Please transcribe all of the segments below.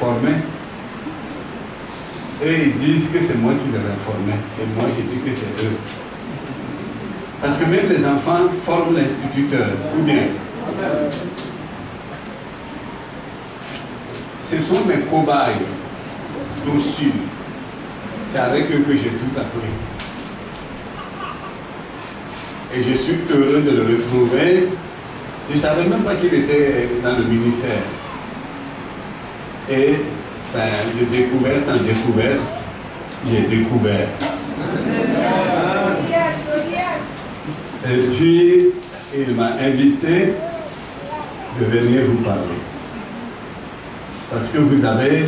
réformés. Et ils disent que c'est moi qui les réformais. Et moi, je dis que c'est eux. Parce que même les enfants forment l'instituteur. Ou bien, ce sont mes cobayes dociles. C'est avec eux que j'ai tout appris. Et je suis heureux de le retrouver. Je ne savais même pas qu'il était dans le ministère. Et ben, de découverte en découverte, j'ai découvert. Et puis, il m'a invité de venir vous parler. Parce que vous avez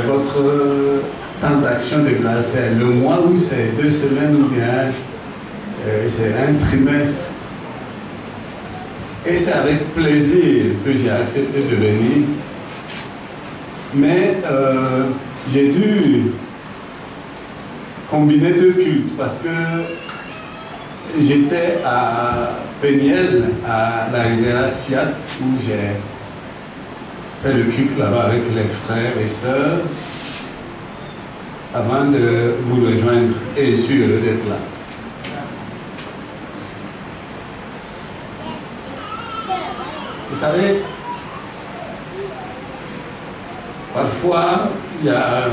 votre temps d'action de grâce, c'est le mois ou c'est 2 semaines ou bien c'est un trimestre. Et c'est avec plaisir que j'ai accepté de venir. Mais j'ai dû combiner 2 cultes parce que j'étais à Péniel, à la Riviera Siat, où j'ai fait le culte là-bas avec les frères et sœurs avant de vous rejoindre et je suis heureux d'être là. Vous savez, parfois il y a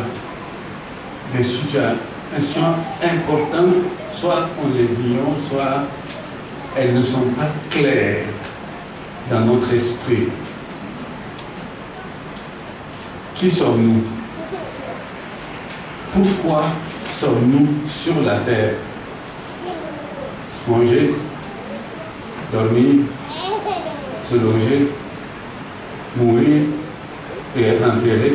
des situations importantes, soit on les ignore, soit elles ne sont pas claires dans notre esprit. Qui sommes-nous? Pourquoi sommes-nous sur la terre? Manger, dormir, se loger, mourir et être enterré?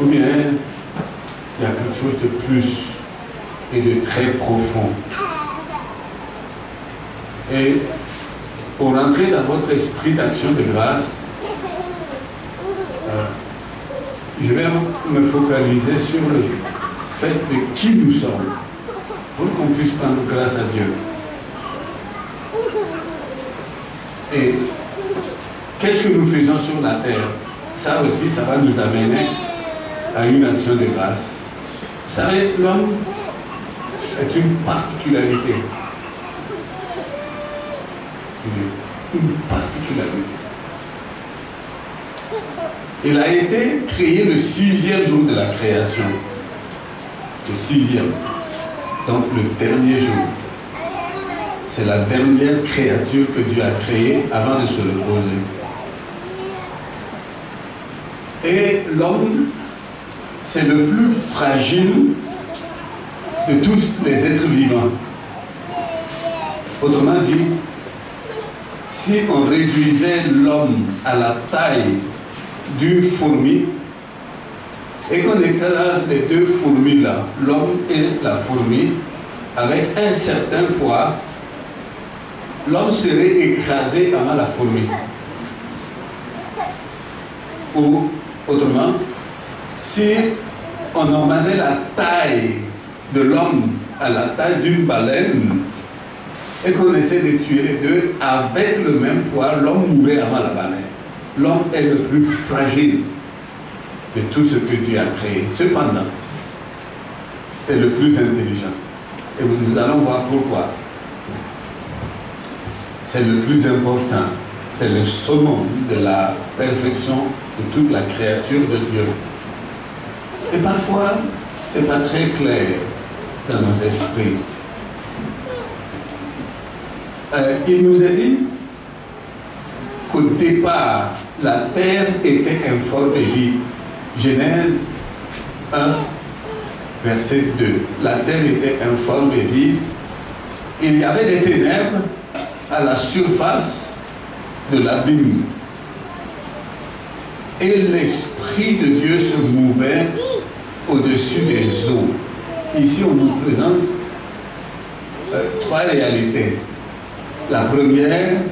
Ou bien il y a quelque chose de plus et de très profond? Et pour entrer dans votre esprit d'action de grâce, je vais me focaliser sur le fait de qui nous sommes, pour qu'on puisse prendre grâce à Dieu. Et qu'est-ce que nous faisons sur la terre? Ça aussi, ça va nous amener à une action de grâce. Vous savez, l'homme est une particularité. Une particularité. Il a été créé le 6e jour de la création. Le 6e. Donc le dernier jour. C'est la dernière créature que Dieu a créée avant de se reposer. Et l'homme, c'est le plus fragile de tous les êtres vivants. Autrement dit, si on réduisait l'homme à la taille d'une fourmi et qu'on écrase les 2 fourmis là, l'homme et la fourmi, avec un certain poids, l'homme serait écrasé avant la fourmi. Ou autrement, si on augmentait la taille de l'homme à la taille d'une baleine et qu'on essaie de tuer les 2 avec le même poids, l'homme mourrait avant la baleine. L'homme est le plus fragile de tout ce que Dieu a créé. Cependant, c'est le plus intelligent. Et nous allons voir pourquoi. C'est le plus important. C'est le summum de la perfection de toute la créature de Dieu. Et parfois, ce n'est pas très clair dans nos esprits. Il nous a dit qu'au départ, la terre était informe et vide. Genèse 1, verset 2. La terre était informe et vide. Il y avait des ténèbres à la surface de l'abîme. Et l'Esprit de Dieu se mouvait au-dessus des eaux. Ici, on nous présente 3 réalités. La première,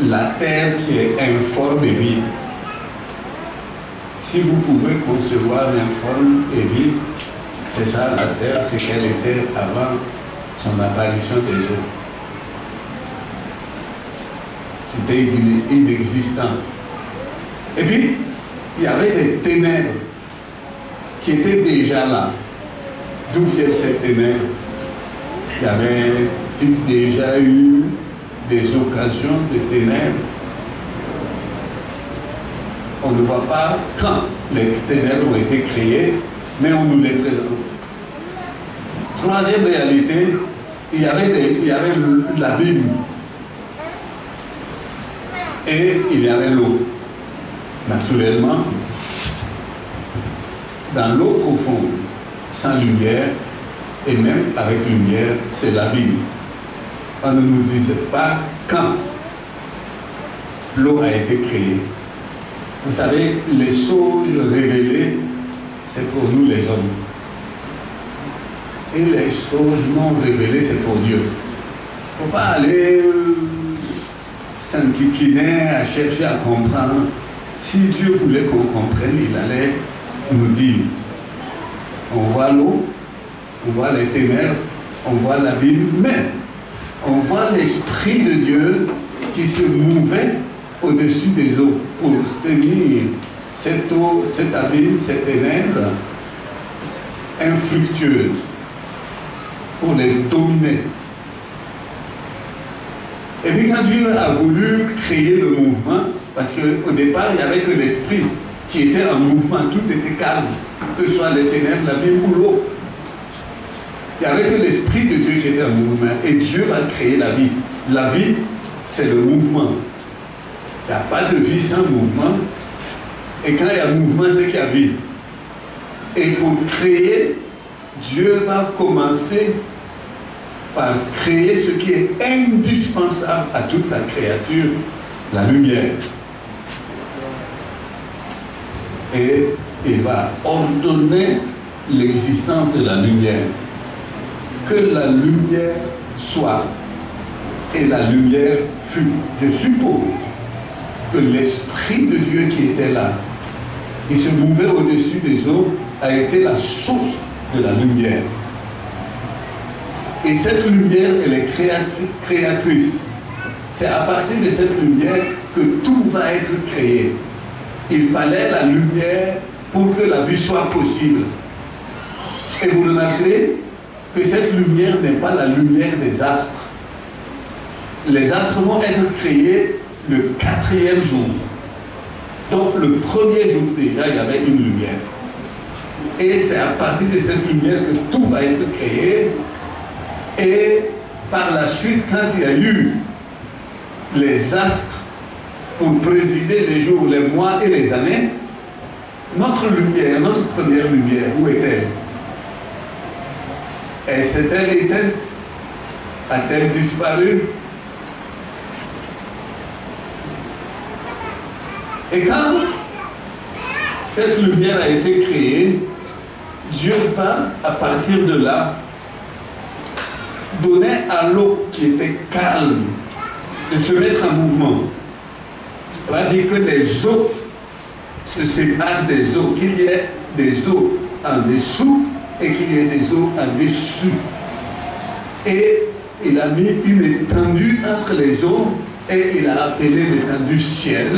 la terre qui est informe et vide. Si vous pouvez concevoir l'informe et vide, c'est ça la terre, c'est qu'elle était avant son apparition des eaux. était inexistant. Et puis, il y avait des ténèbres qui étaient déjà là. D'où viennent ces ténèbres? Il y avait déjà eu des occasions de ténèbres. On ne voit pas quand les ténèbres ont été créées, mais on nous les présente. Troisième réalité, il y avait l'abîme et il y avait l'eau. Naturellement, dans l'eau profonde, sans lumière, et même avec lumière, c'est l'abîme. On ne nous disait pas quand l'eau a été créée. Vous savez, les choses révélées, c'est pour nous les hommes. Et les choses non révélées, c'est pour Dieu. Il ne faut pas aller s'enquiquiner à chercher à comprendre. Si Dieu voulait qu'on comprenne, il allait nous dire. On voit l'eau, on voit les ténèbres, on voit l'abîme, mais on voit l'Esprit de Dieu qui se mouvait au-dessus des eaux pour tenir cette eau, cet abîme, ces ténèbres infructueuses, pour les dominer. Et puis quand Dieu a voulu créer le mouvement, parce qu'au départ, il n'y avait que l'esprit qui était en mouvement, tout était calme, que ce soit les ténèbres, l'abîme ou l'eau. Il n'y avait que l'esprit de Dieu qui était en mouvement. Et Dieu va créer la vie. La vie, c'est le mouvement. Il n'y a pas de vie sans mouvement. Et quand il y a mouvement, c'est qu'il y a vie. Et pour créer, Dieu va commencer par créer ce qui est indispensable à toute sa créature, la lumière. Et il va ordonner l'existence de la lumière. Que la lumière soit. Et la lumière fut. Je suppose que l'Esprit de Dieu qui était là, qui se mouvait au-dessus des eaux, a été la source de la lumière. Et cette lumière, elle est créatrice. C'est à partir de cette lumière que tout va être créé. Il fallait la lumière pour que la vie soit possible. Et vous remarquerez que cette lumière n'est pas la lumière des astres. Les astres vont être créés le 4e jour. Donc le 1er jour déjà, il y avait une lumière. Et c'est à partir de cette lumière que tout va être créé. Et par la suite, quand il y a eu les astres pour présider les jours, les mois et les années, notre lumière, notre première lumière, où est-elle? Et s'est-elle éteinte? A-t-elle disparu? Et quand cette lumière a été créée, Dieu va, à partir de là, donner à l'eau qui était calme de se mettre en mouvement. On va dire que les eaux se séparent des eaux, qu'il y ait des eaux en dessous et qu'il y ait des eaux en dessus. Et il a mis une étendue entre les eaux et il a appelé l'étendue ciel.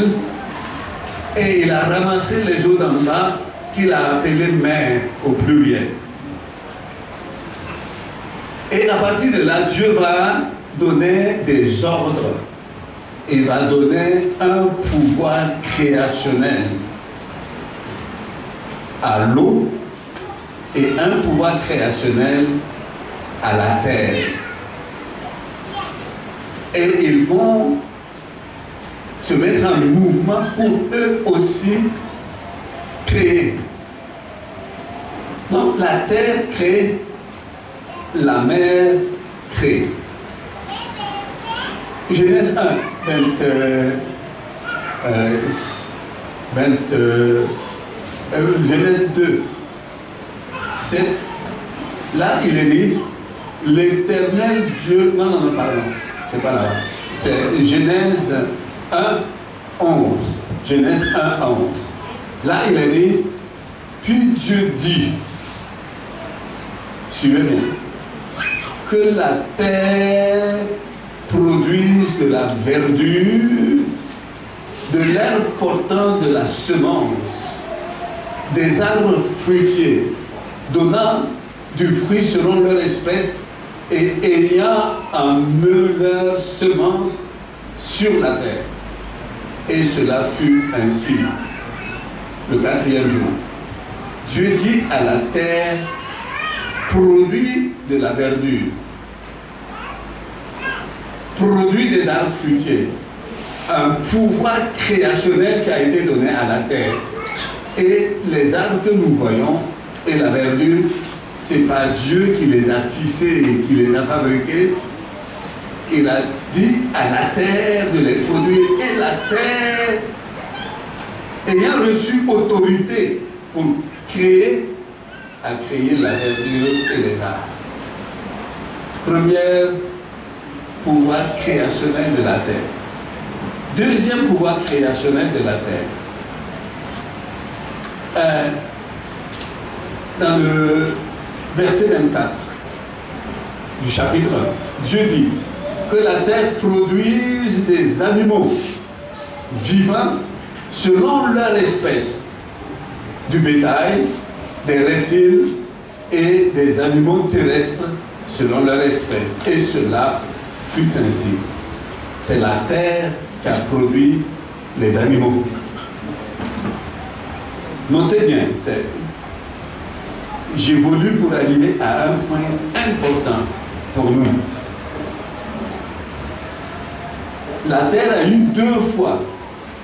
Et il a ramassé les eaux d'en bas qu'il a appelées mer au pluriel. Et à partir de là, Dieu va donner des ordres. Il va donner un pouvoir créationnel à l'eau et un pouvoir créationnel à la terre. Et ils vont se mettre en mouvement pour eux aussi créer. Donc la terre crée, la mer crée. Genèse 1, Genèse 2, 7, là il est dit, l'Éternel Dieu, non, pardon, c'est pas là, c'est Genèse 1, 11, Genèse 1, 11, là il est dit, puis Dieu dit, suivez bien, que la terre produise de la verdure, de l'herbe portant de la semence, des arbres fruitiers, donnant du fruit selon leur espèce et ayant en eux leur semence sur la terre. Et cela fut ainsi. Le 4e jour, Dieu dit à la terre, produis de la verdure, produit des arbres fruitiers, un pouvoir créationnel qui a été donné à la terre. Et les arbres que nous voyons et la verdure, ce n'est pas Dieu qui les a tissés et qui les a fabriqués. Il a dit à la terre de les produire. Et la terre, ayant reçu autorité pour créer, a créé la verdure et les arbres. Premier pouvoir créationnel de la terre. Deuxième pouvoir créationnel de la terre. Dans le verset 24 du chapitre 1, Dieu dit que la terre produise des animaux vivants selon leur espèce, du bétail, des reptiles et des animaux terrestres selon leur espèce. Et cela fut ainsi. C'est la terre qui a produit les animaux. Notez bien, j'évolue pour arriver à un point important pour nous. La terre a eu 2 fois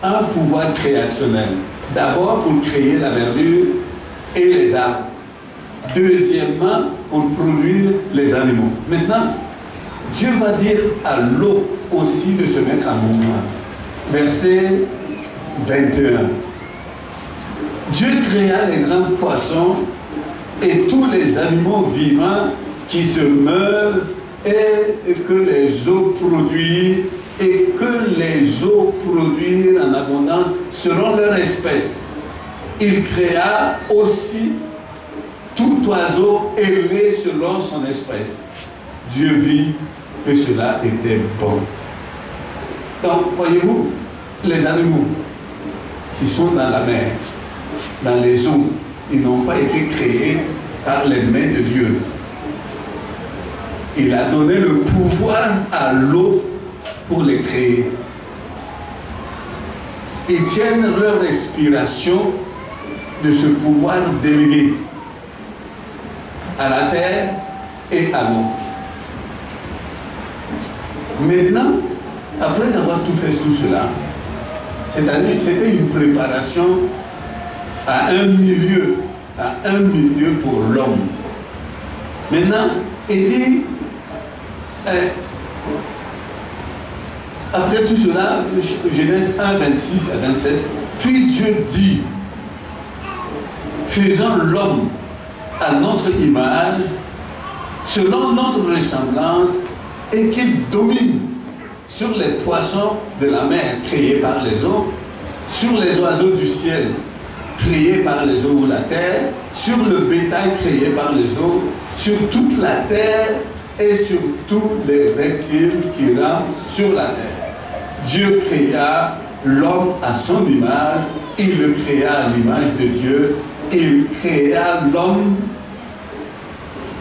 un pouvoir créationnel. D'abord pour créer la verdure et les arbres. Deuxièmement, pour produire les animaux. Maintenant, Dieu va dire à l'eau aussi de se mettre en mouvement. Verset 21. Dieu créa les grands poissons et tous les animaux vivants qui se meuvent et que les eaux produisent et que les eaux produisent en abondance selon leur espèce. Il créa aussi tout oiseau élevé selon son espèce. Dieu vit que cela était bon. Donc, voyez-vous, les animaux qui sont dans la mer, dans les eaux, ils n'ont pas été créés par les mains de Dieu. Il a donné le pouvoir à l'eau pour les créer. Ils tiennent leur respiration de ce pouvoir délégué à la terre et à l'eau. Maintenant, après avoir tout fait tout cela, c'est-à-dire c'était une préparation à un milieu pour l'homme. Maintenant, il dit, après tout cela, Genèse 1, 26 à 27, puis Dieu dit, faisons l'homme à notre image, selon notre ressemblance, et qu'il domine sur les poissons de la mer créés par les eaux, sur les oiseaux du ciel créés par les eaux ou la terre, sur le bétail créé par les eaux, sur toute la terre et sur tous les reptiles qui rampent sur la terre. Dieu créa l'homme à son image, il le créa à l'image de Dieu, il créa l'homme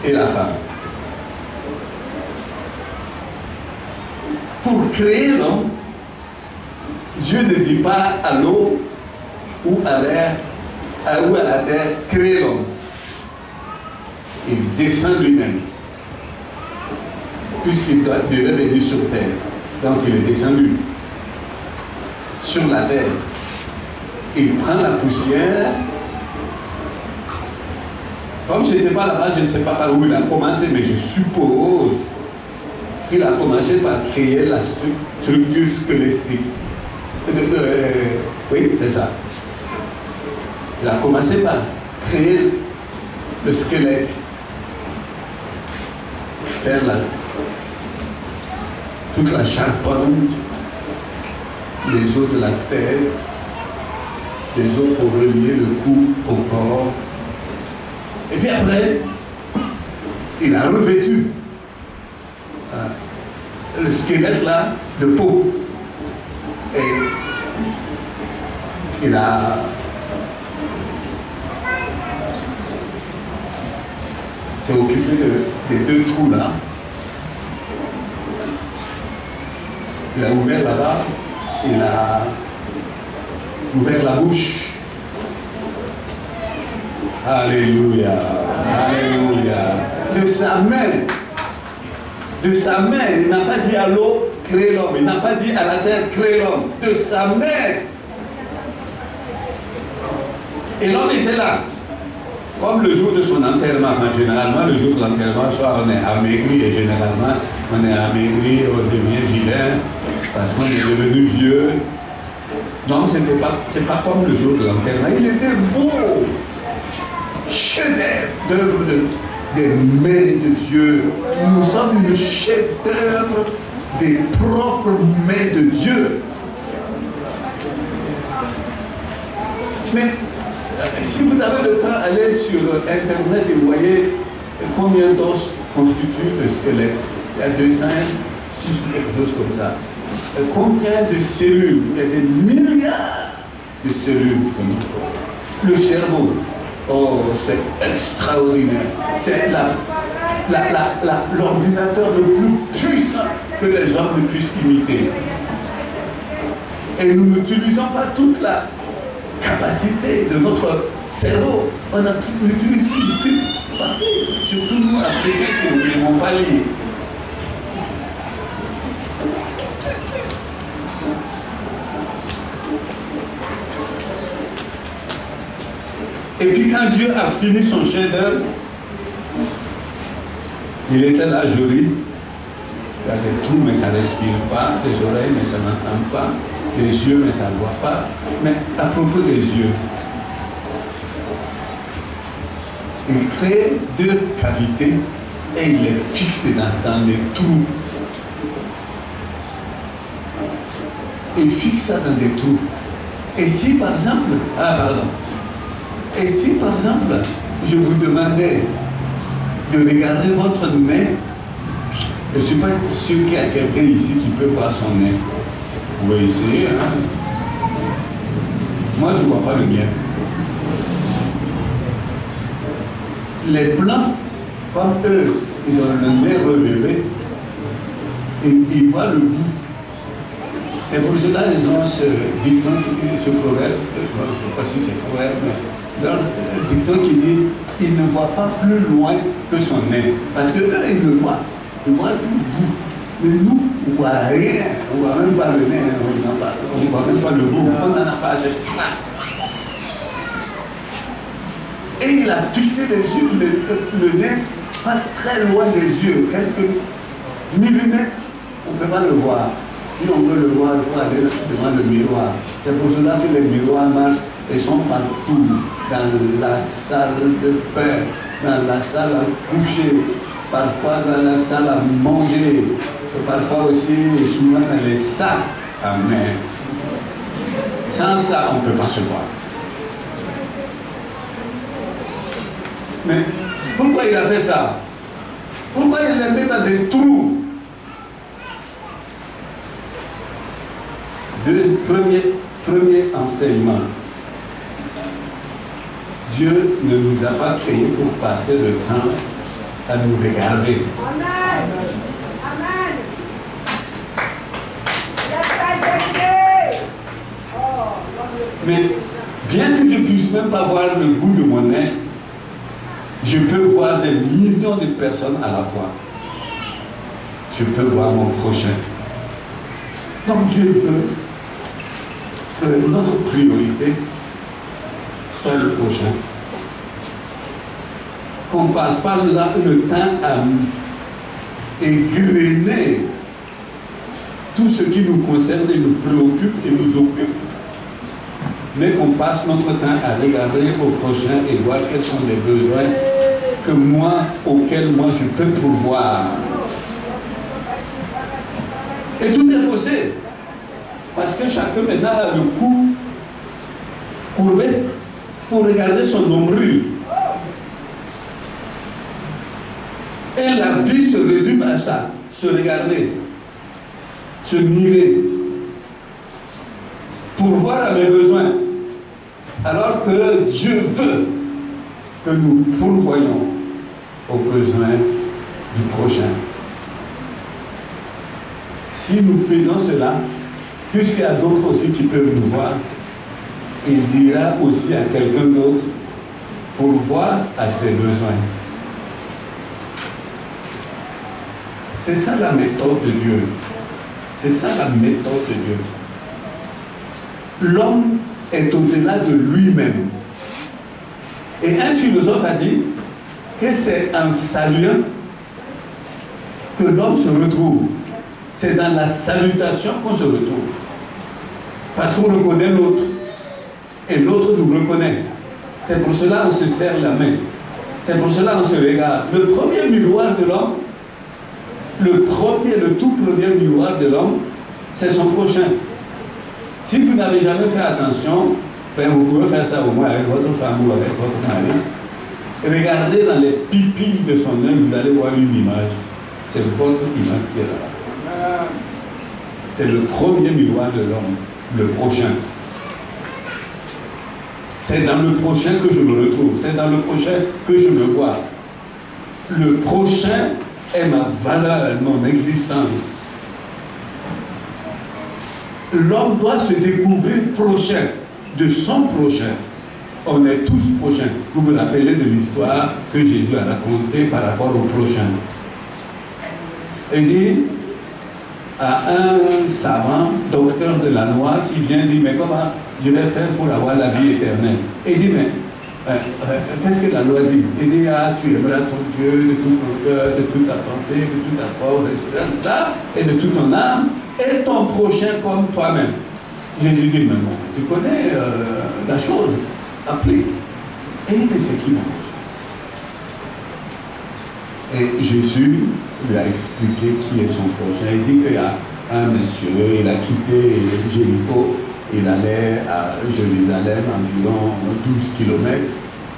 et la femme. Pour créer l'homme, Dieu ne dit pas à l'eau ou à l'air ou à la terre, crée l'homme. Il descend lui-même, puisqu'il devait venir sur terre. Donc il est descendu sur la terre. Il prend la poussière. Comme je n'étais pas là-bas, je ne sais pas par où il a commencé, mais je suppose qu'il a commencé par créer la structure squelettique. Oui, c'est ça. Il a commencé par créer le squelette, faire toute la charpente, les os de la tête, les os pour relier le cou au corps. Et puis après, il a revêtu le squelette là de peau. Et il s'est occupé des deux trous là. Il a ouvert là-bas, il a ouvert la bouche. Alléluia, alléluia. De sa main, il n'a pas dit à l'eau, crée l'homme. Il n'a pas dit à la terre, crée l'homme. De sa main. Et l'homme était là. Comme le jour de son enterrement, enfin, généralement, le jour de l'enterrement, soit on est amaigri, et généralement, on est amaigri, on devient vilain, parce qu'on est devenu vieux. Donc, c'est pas comme le jour de l'enterrement. Il était beau. Chef-d'œuvre des mains de Dieu. Nous sommes le chef-d'œuvre des propres mains de Dieu. Mais si vous avez le temps, allez sur Internet et vous voyez combien d'os constitue le squelette. Il y a 206 ou quelque chose comme ça. Combien de cellules? Il y a des milliards de cellules. Le cerveau. Oh, c'est extraordinaire. C'est l'ordinateur le plus puissant que les hommes ne puissent imiter. Et nous n'utilisons pas toute la capacité de notre cerveau. On utilise une petite partie, surtout nous, Africains, qui ne voulons pas lire. Et puis quand Dieu a fini son chef-d'œuvre, il était là joli. Il y a des trous mais ça ne respire pas, des oreilles mais ça n'entend pas, des yeux mais ça ne voit pas. Mais à propos des yeux, il crée 2 cavités et il les fixe dans les trous. Il fixe ça dans des trous. Et si par exemple, et si par exemple, je vous demandais de regarder votre nez, je ne suis pas sûr qu'il y a quelqu'un ici qui peut voir son nez. Vous pouvez essayer, hein? Moi, je ne vois pas le mien. Les Blancs, comme eux, ils ont le nez relevé et ils voient le bout. C'est pour cela qu'ils ont ce dicton, ce proverbe, je ne sais pas si c'est proverbe, mais leur dicton qui dit « il ne voit pas plus loin que son nez ». Parce que eux, ils le voient. Ils voient le bout. Mais nous, on ne voit rien. On ne voit même pas le nez, on ne voit même pas le bout. On n'en a pas assez. Et il a fixé les yeux, le nez, pas très loin des yeux, quelques millimètres, on ne peut pas le voir. Si on veut le voir, il faut aller devant le miroir. C'est pour cela que les miroirs marchent et sont partout, dans la salle de bain, dans la salle à coucher, parfois dans la salle à manger, et parfois aussi et souvent dans les sacs à main. Sans ça, on ne peut pas se voir. Mais pourquoi il a fait ça? Pourquoi il les met dans des trous? Premier enseignement. Dieu ne nous a pas créés pour passer le temps à nous regarder. Amen. Amen. Mais bien que je ne puisse même pas voir le bout de mon nez, je peux voir des millions de personnes à la fois. Je peux voir mon prochain. Donc Dieu veut que notre priorité soit le prochain. Qu'on ne passe pas là le temps à égrener tout ce qui nous concerne et nous préoccupe et nous occupe. Mais qu'on passe notre temps à regarder au prochain et voir quels sont les besoins auxquels moi je peux pourvoir. Et tout est faussé. Parce que chacun maintenant a le cou courbé pour regarder son nombril. Et la vie se résume à ça. Se regarder. Se mirer. Pour voir à mes besoins. Alors que Dieu veut que nous pourvoyons aux besoins du prochain. Si nous faisons cela, puisqu'il y a d'autres aussi qui peuvent nous voir, il dira aussi à quelqu'un d'autre pourvoir à ses besoins. C'est ça la méthode de Dieu. C'est ça la méthode de Dieu. L'homme est au-delà de lui-même. Et un philosophe a dit que c'est en saluant que l'homme se retrouve. C'est dans la salutation qu'on se retrouve. Parce qu'on reconnaît l'autre. Et l'autre nous reconnaît. C'est pour cela qu'on se serre la main. C'est pour cela qu'on se regarde. Le premier miroir de l'homme, le tout premier miroir de l'homme, c'est son prochain. Si vous n'avez jamais fait attention, ben vous pouvez faire ça au moins avec votre femme ou avec votre mari. Regardez dans les pupilles de son œil, vous allez voir une image. C'est votre image qui est là. C'est le premier miroir de l'homme, le prochain. C'est dans le prochain que je me retrouve. C'est dans le prochain que je me vois. Le prochain est ma valeur, mon existence. L'homme doit se découvrir prochain de son prochain. On est tous prochains. Vous vous rappelez de l'histoire que Jésus a racontée par rapport au prochain. Il dit à un savant, docteur de la loi, qui vient dire, mais comment je vais faire pour avoir la vie éternelle? Et il dit, mais qu'est-ce que la loi dit? Il dit, ah, tu aimeras ton Dieu de tout ton cœur, de toute ta pensée, de toute ta force, etc. et de toute ton âme, et ton prochain comme toi-même. Jésus dit, mais bon, tu connais la chose, applique. Et il dit, mais c'est qui mon prochain? Et Jésus lui a expliqué qui est son prochain. Il dit qu'il y a un monsieur, il a quitté Jéricho, il allait à Jérusalem, environ 12 km.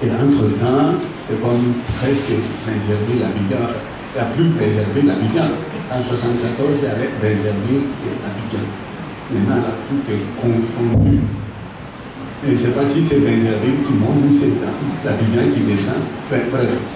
Et entre-temps, c'est comme presque préserver l'Abidjan. Il n'y a plus préservé l'Abidjan. En 1974, il y avait préservé l'Abidjan. Maintenant, là, tout est confondu. Et je ne sais pas si c'est Benjamin qui monte ou c'est l'Abidjan qui descend. Bref,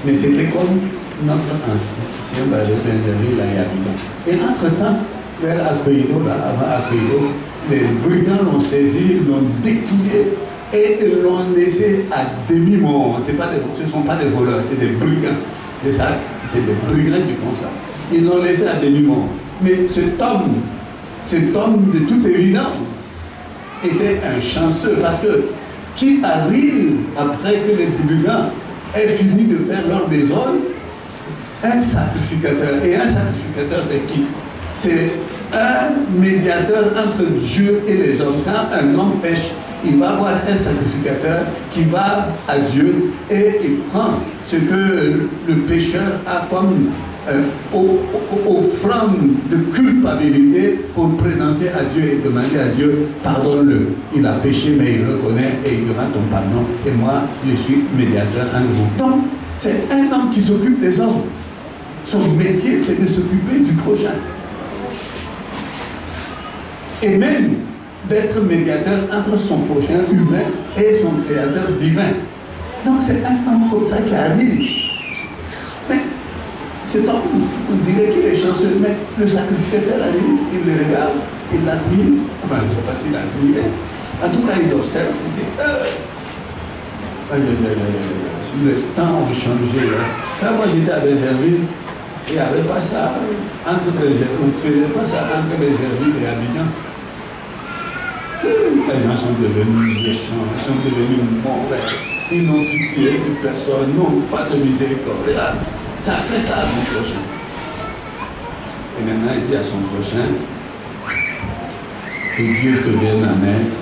mais c'était comme notre ancien Benjamin là et Abidjan. Et entre-temps, vers Alpeido, là, avant Alpeido, les brigands l'ont saisi, l'ont découpé et l'ont laissé à demi-mort. Ce ne sont pas des voleurs, c'est des brigands. C'est ça, c'est des brigands qui font ça. Ils l'ont laissé à demi-mort. Mais cet homme de toute évidence, était un chanceux, parce que qui arrive après que les brigands aient fini de faire leur besogne? Un sacrificateur. Et un sacrificateur, c'est qui? C'est un médiateur entre Dieu et les hommes. Quand un homme pêche, il va avoir un sacrificateur qui va à Dieu et il prend ce que le pécheur a comme offrande de culpabilité pour présenter à Dieu et demander à Dieu, pardonne-le. Il a péché, mais il reconnaît et il demande ton pardon. Et moi, je suis médiateur entre vous. Donc, c'est un homme qui s'occupe des hommes. Son métier, c'est de s'occuper du prochain. Et même d'être médiateur entre son prochain humain et son créateur divin. Donc, c'est un homme comme ça qui arrive. Mais cet homme, on dirait qu'il est chanceux, mais le sacrificateur arrive, il le regarde, il l'admire, enfin je ne sais pas s'il l'admire, en tout cas il observe, il dit, le temps a changé. Hein. Quand moi j'étais à Bézerville, il n'y avait pas ça entre Bézerville, on ne faisait pas ça entre Bézerville et Abidjan. Les gens sont devenus méchants, ils sont devenus mauvais, ils n'ont pitié de personne, non, pas de miséricorde. Tu as fait ça à mon prochain. Et maintenant, il dit à son prochain que Dieu te vienne en aide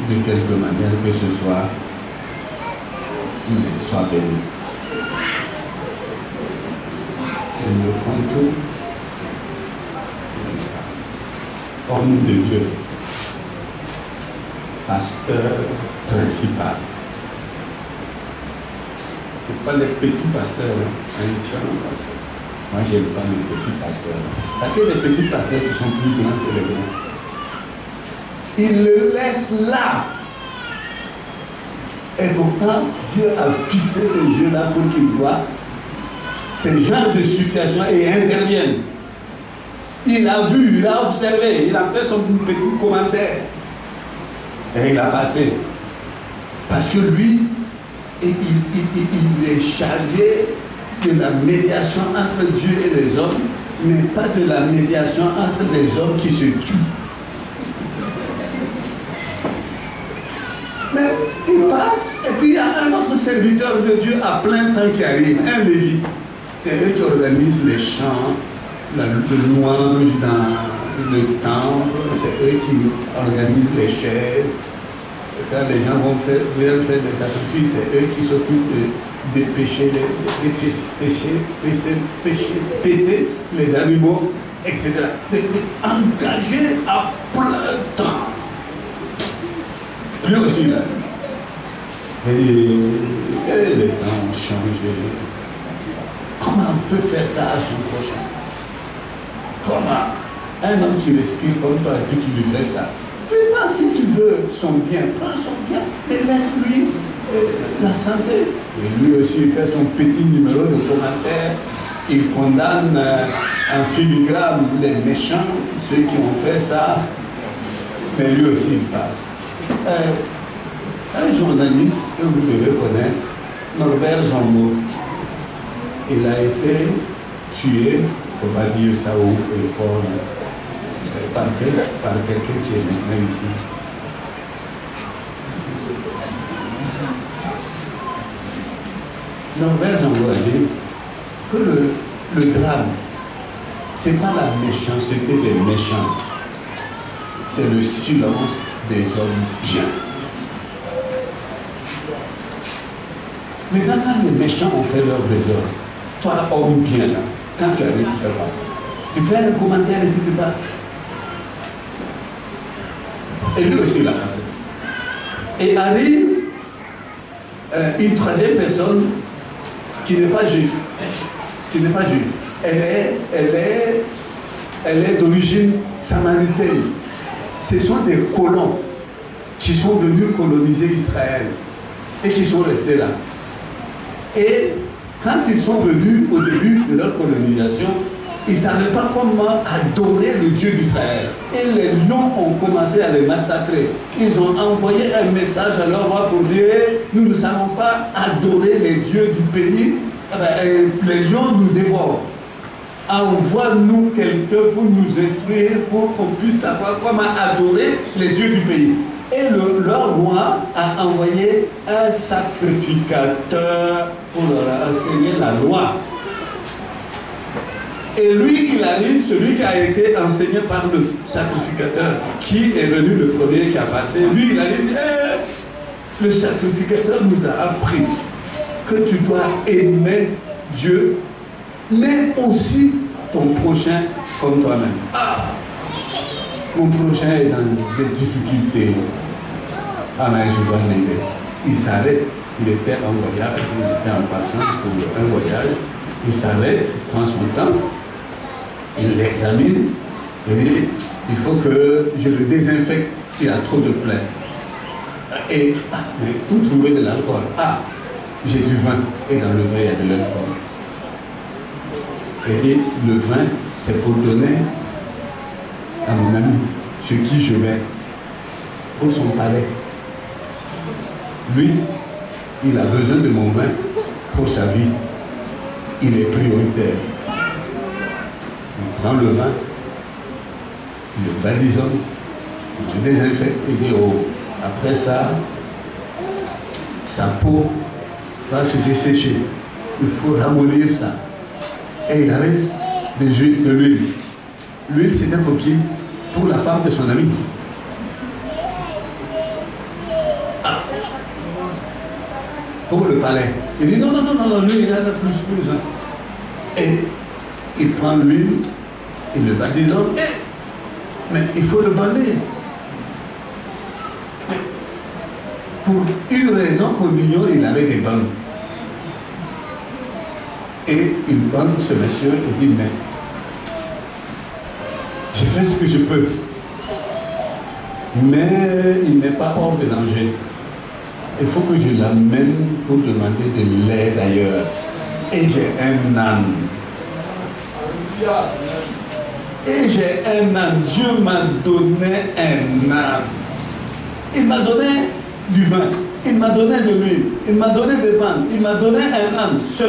de quelque manière que ce soit, mais sois béni. Je me compte homme de Dieu, pasteur principal. Pas les petits pasteurs, moi j'aime pas les petits pasteurs. Parce que les petits pasteurs qui sont plus grands que les grands. Il le laisse là. Et pourtant, Dieu a fixé ces yeux-là pour qu'il voit ces genres de situations et interviennent. Il a vu, il a observé, il a fait son petit commentaire. Et il a passé. Parce que lui, il est chargé de la médiation entre Dieu et les hommes, mais pas de la médiation entre les hommes qui se tuent. Mais il passe, et puis il y a un autre serviteur de Dieu à plein temps qui arrive, un lévite. C'est eux qui organisent les chants, le louange dans le temple, c'est eux qui organisent les chaises. Quand les gens vont faire des sacrifices, c'est eux qui s'occupent de pêcher les animaux, etc. Engagés à plein temps. Lui aussi, là. Et les temps ont changé. Comment on peut faire ça à son prochain? Comment? Un homme qui respire comme toi et que tu lui fais ça. Mais si tu veux son bien, prends son bien, mais laisse-lui la santé. Et lui aussi, il fait son petit numéro de commentaire. Il condamne en filigrane les méchants, ceux qui ont fait ça. Mais lui aussi, il passe. Un journaliste que vous devez connaître, Norbert Zambo, il a été tué, on va dire ça haut et fort, par quelqu'un qui est maintenant ici. Norbert Zambo a dit que le drame, ce n'est pas la méchanceté des méchants, c'est le silence des hommes bien. Maintenant, quand les méchants ont fait leur besoin, toi, homme bien là, quand tu arrives, tu fais quoi? Tu fais un commentaire et puis tu passes. Et lui aussi, il a passé. Et arrive une troisième personne qui n'est pas juive. Elle est d'origine samaritaine. Ce sont des colons qui sont venus coloniser Israël et qui sont restés là. Et quand ils sont venus au début de leur colonisation, ils ne savaient pas comment adorer le Dieu d'Israël. Et les lions ont commencé à les massacrer. Ils ont envoyé un message à leur roi pour dire « Nous ne savons pas adorer les dieux du pays. Les lions nous dévorent. Envoie-nous quelqu'un pour nous instruire, pour qu'on puisse savoir comment adorer les dieux du pays. » Et leur roi a envoyé un sacrificateur pour leur enseigner la loi. Et lui, il arrive, celui qui a été enseigné par le sacrificateur, qui est venu le premier qui a passé, lui, il arrive, le sacrificateur nous a appris que tu dois aimer Dieu, mais aussi ton prochain comme toi-même. Ah! Mon prochain est dans des difficultés. Ah mais je dois l'aider. Il s'arrête, il était en voyage, il était en vacances pour un voyage. Il s'arrête, prend son temps, il l'examine, et dit, il faut que je le désinfecte, il a trop de plaies. Et, mais où trouver de l'alcool? Ah, j'ai du vin, et dans le vin il y a de l'alcool. Et dit, le vin, c'est pour donner à mon ami, chez qui je vais, pour son palais. Lui, il a besoin de mon vin pour sa vie. Il est prioritaire. Il prend le vin, il le badigeonne, il le désinfecte, il dit, oh, après ça, sa peau va se dessécher. Il faut ramollir ça. Et il avait de l'huile. L'huile, c'était pour qui? Pour la femme de son ami. Ah. Pour le palais. Il dit non, lui, il a plus. Et il prend l'huile, il le badigeonne, mais il faut le bander. Pour une raison qu'on ignore, il avait des bandes. Et il bande ce monsieur et dit, mais j'ai fait ce que je peux. Mais il n'est pas hors de danger. Il faut que je l'amène pour demander de l'aide ailleurs. Et j'ai un âne. Et j'ai un âne. Dieu m'a donné un âne. Il m'a donné du vin. Il m'a donné de l'huile. Il m'a donné des ventes. Il m'a donné un âne. Ce